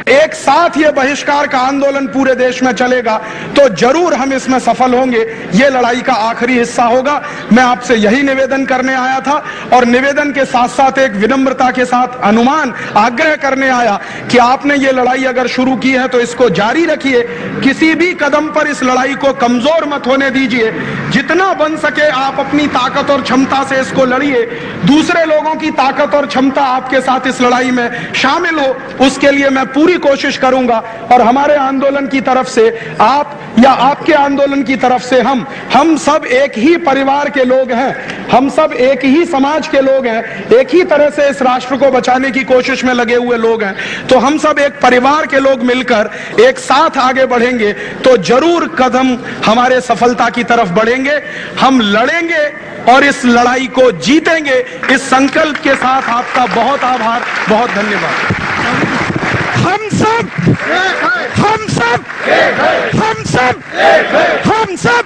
एक साथ ये बहिष्कार का आंदोलन पूरे देश में चलेगा तो जरूर हम इसमें सफल होंगे। ये लड़ाई का आखिरी हिस्सा होगा। मैं आपसे यही निवेदन करने आया था और निवेदन के साथ साथ एक विनम्रता के साथ अनुमान आग्रह करने आया कि आपने ये लड़ाई अगर शुरू की है तो इसको जारी रखिए, किसी भी कदम पर इस लड़ाई को कमजोर मत होने दीजिए। जितना बन सके आप अपनी ताकत और क्षमता से इसको लड़िए। दूसरे लोगों की ताकत और क्षमता आपके साथ इस लड़ाई में शामिल हो, उसके लिए मैं पूरी कोशिश करूंगा और हमारे आंदोलन की तरफ से आप या आपके आंदोलन की तरफ से हम सब एक ही परिवार के लोग हैं, हम सब एक ही समाज के लोग हैं, एक ही तरह से इस राष्ट्र को बचाने की कोशिश में लगे हुए लोग हैं। तो हम सब एक परिवार के लोग मिलकर एक साथ आगे बढ़ेंगे तो जरूर कदम हमारे सफलता की तरफ बढ़ेंगे। हम लड़ेंगे और इस लड़ाई को जीतेंगे। इस संकल्प के साथ आपका बहुत आभार, बहुत धन्यवाद। हम सब हम सब हम सब हम सब